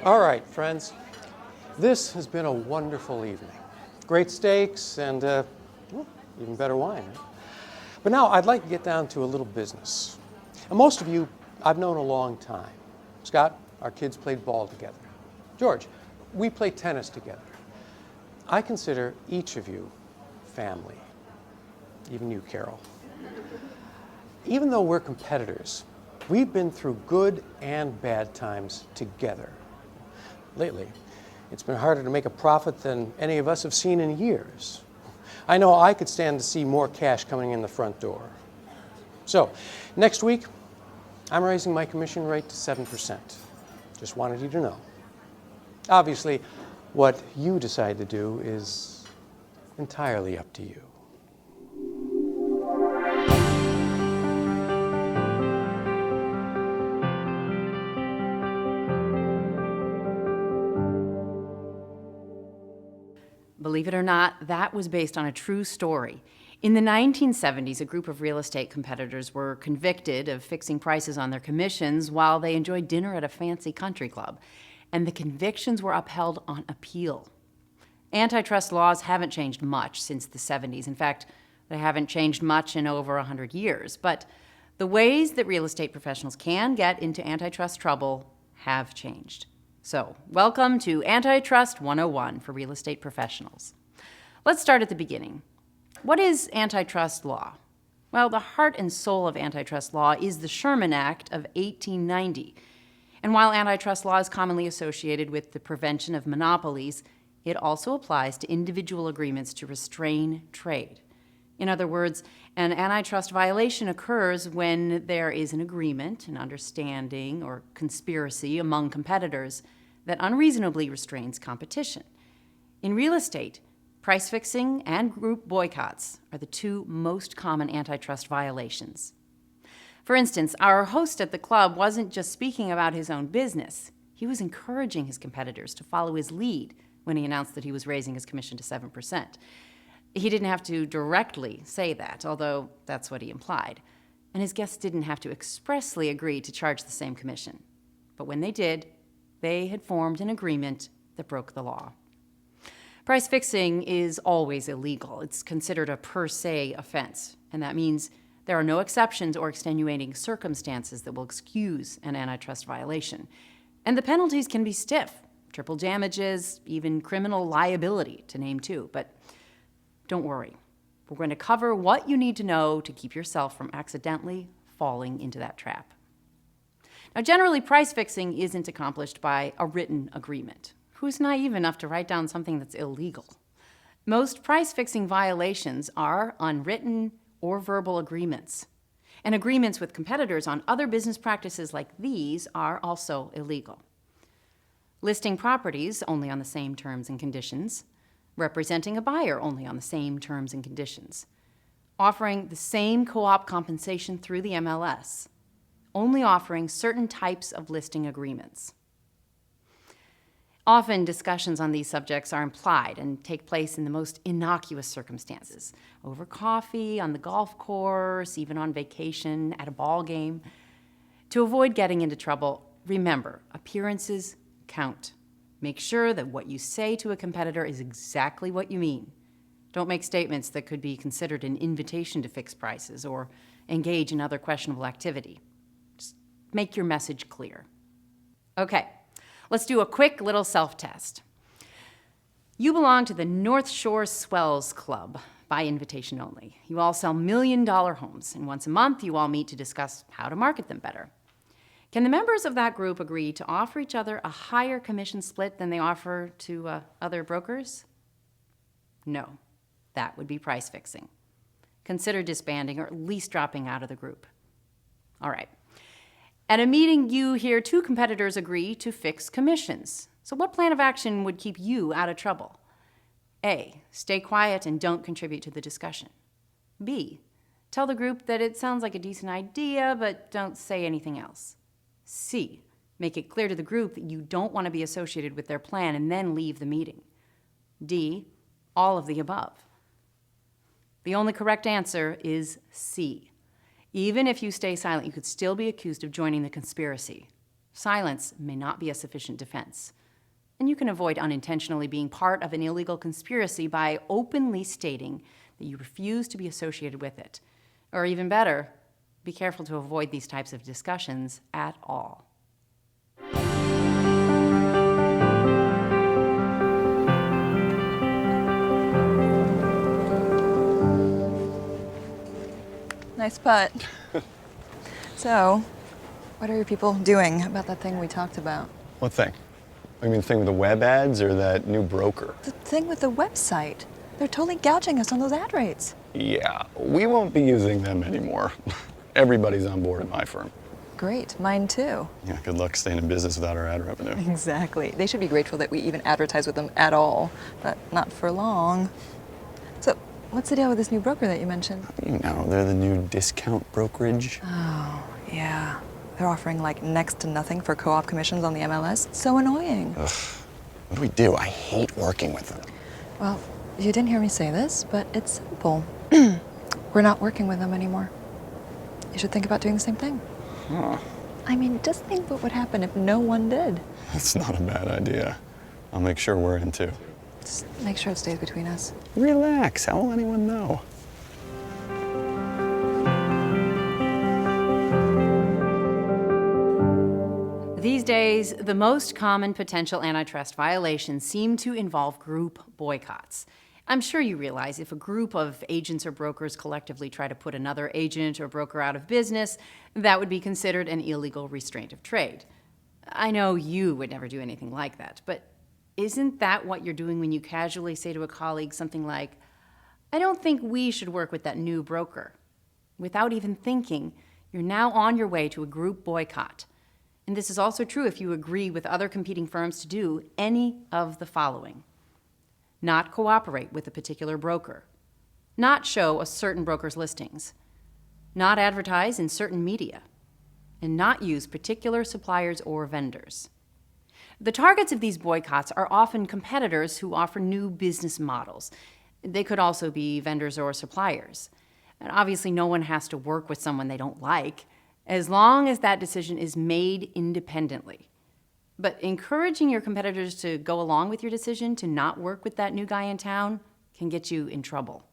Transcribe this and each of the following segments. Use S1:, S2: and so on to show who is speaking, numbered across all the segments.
S1: All right, friends. This has been a wonderful evening. Great steaks and even better wine. Right? But now I'd like to get down to a little business. And most of you I've known a long time. Scott, our kids played ball together. George, we played tennis together. I consider each of you family. Even you, Carol. Even though we're competitors, we've been through good and bad times together. Lately, it's been harder to make a profit than any of us have seen in years. I know I could stand to see more cash coming in the front door. So, next week, I'm raising my commission rate to 7%. Just wanted you to know. Obviously, what you decide to do is entirely up to you.
S2: Believe it or not, that was based on a true story. In the 1970s, a group of real estate competitors were convicted of fixing prices on their commissions while they enjoyed dinner at a fancy country club. And the convictions were upheld on appeal. Antitrust laws haven't changed much since the 70s. In fact, they haven't changed much in over 100 years. But the ways that real estate professionals can get into antitrust trouble have changed. So, welcome to Antitrust 101 for real estate professionals. Let's start at the beginning. What is antitrust law? Well, the heart and soul of antitrust law is the Sherman Act of 1890. And while antitrust law is commonly associated with the prevention of monopolies, it also applies to individual agreements to restrain trade. In other words, an antitrust violation occurs when there is an agreement, an understanding, or conspiracy among competitors that unreasonably restrains competition. In real estate, price fixing and group boycotts are the two most common antitrust violations. For instance, our host at the club wasn't just speaking about his own business. He was encouraging his competitors to follow his lead when he announced that he was raising his commission to 7%. He didn't have to directly say that, although that's what he implied. And his guests didn't have to expressly agree to charge the same commission. But when they did, they had formed an agreement that broke the law. Price fixing is always illegal. It's considered a per se offense, and that means there are no exceptions or extenuating circumstances that will excuse an antitrust violation. And the penalties can be stiff, triple damages, even criminal liability, to name two. But don't worry. We're going to cover what you need to know to keep yourself from accidentally falling into that trap. Now, generally, price fixing isn't accomplished by a written agreement. Who's naive enough to write down something that's illegal? Most price fixing violations are unwritten or verbal agreements. And agreements with competitors on other business practices like these are also illegal. Listing properties only on the same terms and conditions, representing a buyer only on the same terms and conditions, offering the same co-op compensation through the MLS, only offering certain types of listing agreements. Often, discussions on these subjects are implied and take place in the most innocuous circumstances, over coffee, on the golf course, even on vacation, at a ball game. To avoid getting into trouble, remember, appearances count. Make sure that what you say to a competitor is exactly what you mean. Don't make statements that could be considered an invitation to fix prices or engage in other questionable activity. Just make your message clear. Okay. Let's do a quick little self-test. You belong to the North Shore Swells Club, by invitation only. You all sell million-dollar homes, and once a month you all meet to discuss how to market them better. Can the members of that group agree to offer each other a higher commission split than they offer to other brokers? No, that would be price fixing. Consider disbanding or at least dropping out of the group. All right. At a meeting, you hear two competitors agree to fix commissions. So what plan of action would keep you out of trouble? A, stay quiet and don't contribute to the discussion. B, tell the group that it sounds like a decent idea, but don't say anything else. C, make it clear to the group that you don't want to be associated with their plan and then leave the meeting. D, all of the above. The only correct answer is C. Even if you stay silent, you could still be accused of joining the conspiracy. Silence may not be a sufficient defense. And you can avoid unintentionally being part of an illegal conspiracy by openly stating that you refuse to be associated with it. Or even better, be careful to avoid these types of discussions at all.
S3: Nice putt. So, what are your people doing about that thing we talked about?
S4: What thing? You mean the thing with the web ads or that new broker?
S3: The thing with the website. They're totally gouging us on those ad rates.
S4: Yeah, we won't be using them anymore. Everybody's on board at my firm.
S3: Great, mine too.
S4: Yeah, good luck staying in business without our ad revenue.
S3: Exactly. They should be grateful that we even advertise with them at all, but not for long. So, what's the deal with this new broker that you mentioned?
S4: You know, they're the new discount brokerage.
S3: Oh, yeah. They're offering like next to nothing for co-op commissions on the MLS. It's so annoying.
S4: Ugh. What do we do? I hate working with them.
S3: Well, you didn't hear me say this, but it's simple. We're not working with them anymore. You should think about doing the same thing.
S4: Huh.
S3: I mean, just think what would happen if no one did.
S4: That's not a bad idea. I'll make sure we're in too.
S3: Just make sure it stays between us.
S4: Relax. How will anyone know?
S2: These days, the most common potential antitrust violations seem to involve group boycotts. I'm sure you realize if a group of agents or brokers collectively try to put another agent or broker out of business, that would be considered an illegal restraint of trade. I know you would never do anything like that, but isn't that what you're doing when you casually say to a colleague something like, "I don't think we should work with that new broker"? Without even thinking, you're now on your way to a group boycott. And this is also true if you agree with other competing firms to do any of the following: not cooperate with a particular broker, not show a certain broker's listings, not advertise in certain media, and not use particular suppliers or vendors. The targets of these boycotts are often competitors who offer new business models. They could also be vendors or suppliers. And obviously, no one has to work with someone they don't like, as long as that decision is made independently. But encouraging your competitors to go along with your decision to not work with that new guy in town can get you in trouble.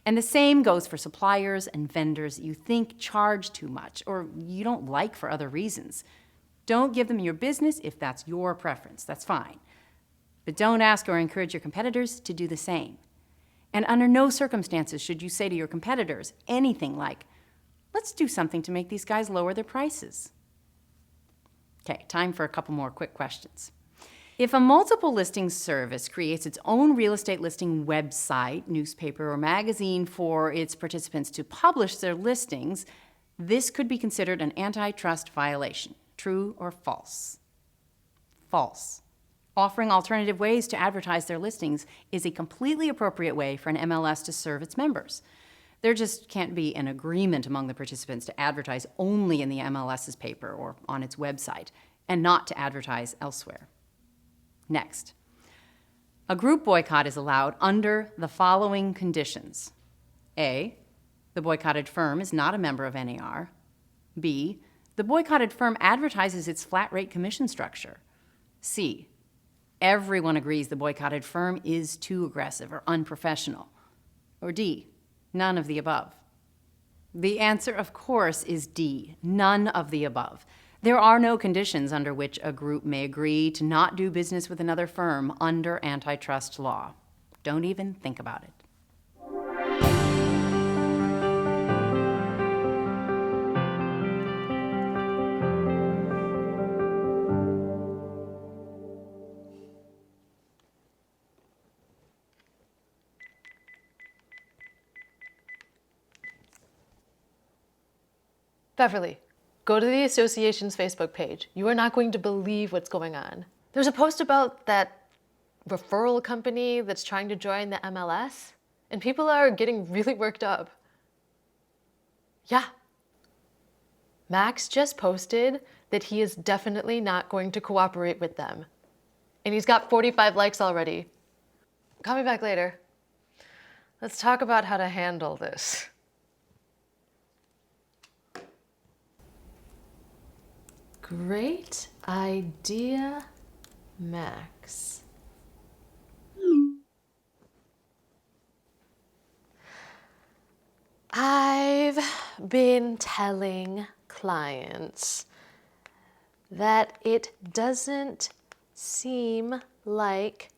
S2: And the same goes for suppliers and vendors you think charge too much or you don't like for other reasons. Don't give them your business if that's your preference. That's fine. But don't ask or encourage your competitors to do the same. And under no circumstances should you say to your competitors anything like, "Let's do something to make these guys lower their prices." Okay, time for a couple more quick questions. If a multiple listings service creates its own real estate listing website, newspaper, or magazine for its participants to publish their listings, this could be considered an antitrust violation. True or false? False. Offering alternative ways to advertise their listings is a completely appropriate way for an MLS to serve its members. There just can't be an agreement among the participants to advertise only in the MLS's paper or on its website, and not to advertise elsewhere. Next, a group boycott is allowed under the following conditions. A, the boycotted firm is not a member of NAR. B, the boycotted firm advertises its flat rate commission structure. C, everyone agrees the boycotted firm is too aggressive or unprofessional. Or D, none of the above. The answer, of course, is D, none of the above. There are no conditions under which a group may agree to not do business with another firm under antitrust law. Don't even think about it.
S5: Beverly, go to the association's Facebook page. You are not going to believe what's going on. There's a post about that referral company that's trying to join the MLS, and people are getting really worked up. Yeah. Max just posted that he is definitely not going to cooperate with them. And he's got 45 likes already. Call me back later. Let's talk about how to handle this. Great idea, Max. I've been telling clients that it doesn't seem like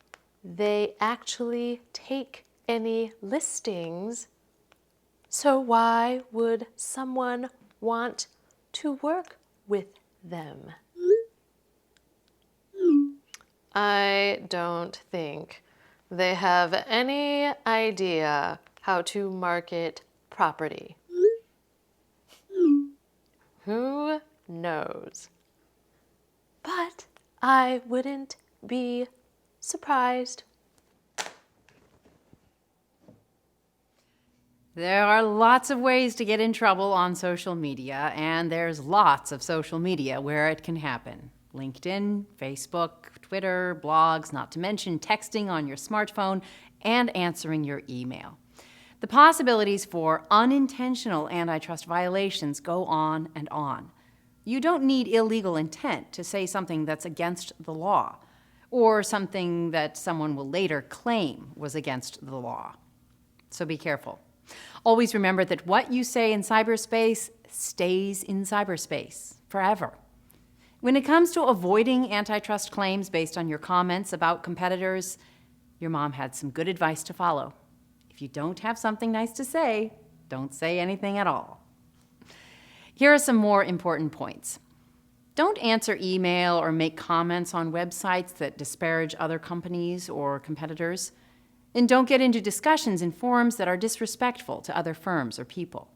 S5: they actually take any listings. So why would someone want to work with them? I don't think they have any idea how to market property. Who knows? But I wouldn't be surprised.
S2: There are lots of ways to get in trouble on social media, and there's lots of social media where it can happen. LinkedIn, Facebook, Twitter, blogs, not to mention texting on your smartphone and answering your email. The possibilities for unintentional antitrust violations go on and on. You don't need illegal intent to say something that's against the law, or something that someone will later claim was against the law. So be careful. Always remember that what you say in cyberspace stays in cyberspace forever. When it comes to avoiding antitrust claims based on your comments about competitors, your mom had some good advice to follow. If you don't have something nice to say, don't say anything at all. Here are some more important points. Don't answer email or make comments on websites that disparage other companies or competitors. And don't get into discussions in forums that are disrespectful to other firms or people.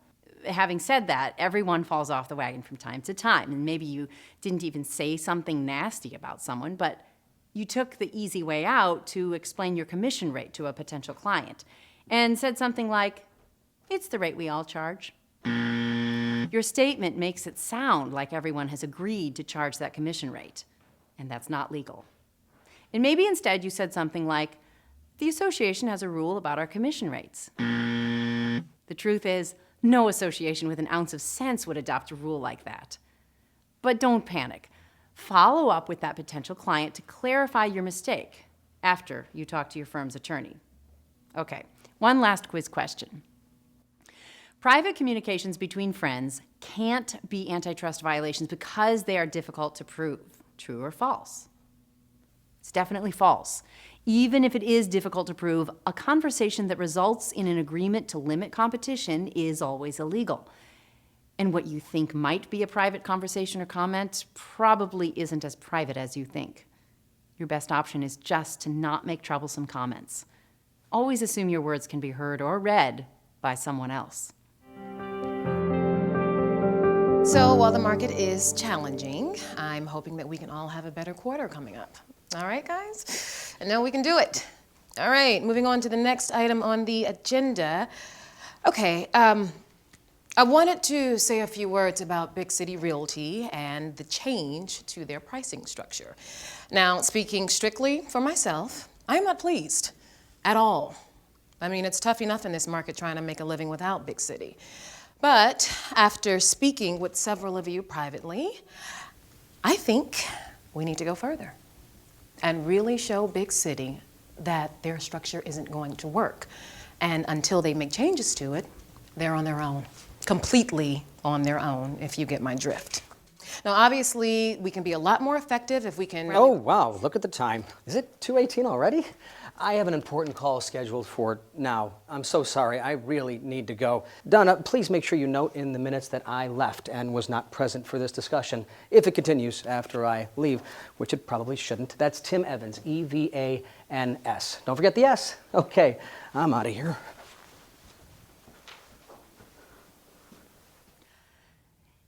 S2: Having said that, everyone falls off the wagon from time to time, and maybe you didn't even say something nasty about someone, but you took the easy way out to explain your commission rate to a potential client and said something like, "It's the rate we all charge." Your statement makes it sound like everyone has agreed to charge that commission rate, and that's not legal. And maybe instead you said something like, "The association has a rule about our commission rates." The truth is, no association with an ounce of sense would adopt a rule like that. But don't panic. Follow up with that potential client to clarify your mistake after you talk to your firm's attorney. Okay, one last quiz question. Private communications between friends can't be antitrust violations because they are difficult to prove. True or false? It's definitely false. Even if it is difficult to prove, a conversation that results in an agreement to limit competition is always illegal. And what you think might be a private conversation or comment probably isn't as private as you think. Your best option is just to not make troublesome comments. Always assume your words can be heard or read by someone else.
S6: So while the market is challenging, I'm hoping that we can all have a better quarter coming up. All right, guys? I know we can do it. All right, moving on to the next item on the agenda. Okay, I wanted to say a few words about Big City Realty and the change to their pricing structure. Now, speaking strictly for myself, I am not pleased at all. I mean, it's tough enough in this market trying to make a living without Big City. But after speaking with several of you privately, I think we need to go further and really show Big City that their structure isn't going to work. And until they make changes to it, they're on their own, completely on their own, if you get my drift. Now, obviously, we can be a lot more effective if we can...
S7: Oh, wow, look at the time. Is it 2:18 already? I have an important call scheduled for now. I'm so sorry, I really need to go. Donna, please make sure you note in the minutes that I left and was not present for this discussion. If it continues after I leave, which it probably shouldn't. That's Tim Evans, E-V-A-N-S. Don't forget the S. Okay, I'm out of here.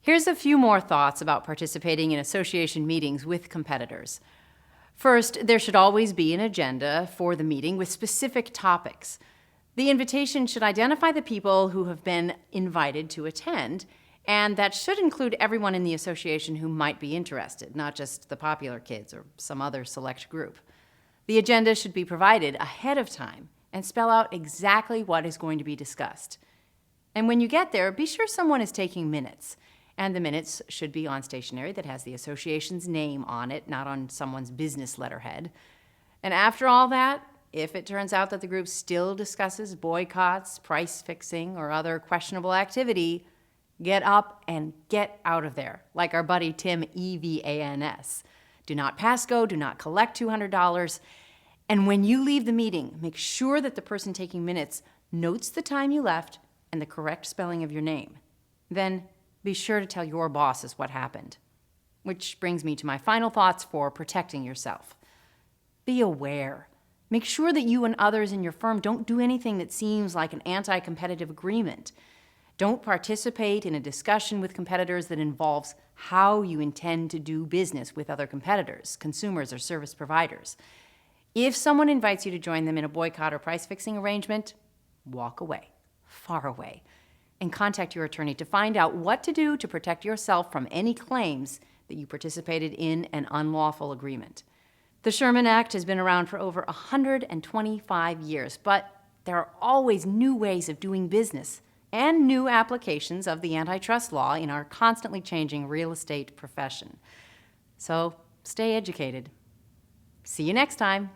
S2: Here's a few more thoughts about participating in association meetings with competitors. First, there should always be an agenda for the meeting with specific topics. The invitation should identify the people who have been invited to attend, and that should include everyone in the association who might be interested, not just the popular kids or some other select group. The agenda should be provided ahead of time and spell out exactly what is going to be discussed. And when you get there, be sure someone is taking minutes And the minutes should be on stationery that has the association's name on it, not on someone's business letterhead. And after all that, if it turns out that the group still discusses boycotts, price fixing, or other questionable activity, get up and get out of there, like our buddy Tim EVANS. Do not pass go, do not collect $200. And when you leave the meeting, make sure that the person taking minutes notes the time you left and the correct spelling of your name. Then be sure to tell your bosses what happened. Which brings me to my final thoughts for protecting yourself. Be aware. Make sure that you and others in your firm don't do anything that seems like an anti-competitive agreement. Don't participate in a discussion with competitors that involves how you intend to do business with other competitors, consumers, or service providers. If someone invites you to join them in a boycott or price-fixing arrangement, walk away, far away, and contact your attorney to find out what to do to protect yourself from any claims that you participated in an unlawful agreement. The Sherman Act has been around for over 125 years, but there are always new ways of doing business and new applications of the antitrust law in our constantly changing real estate profession. So stay educated. See you next time.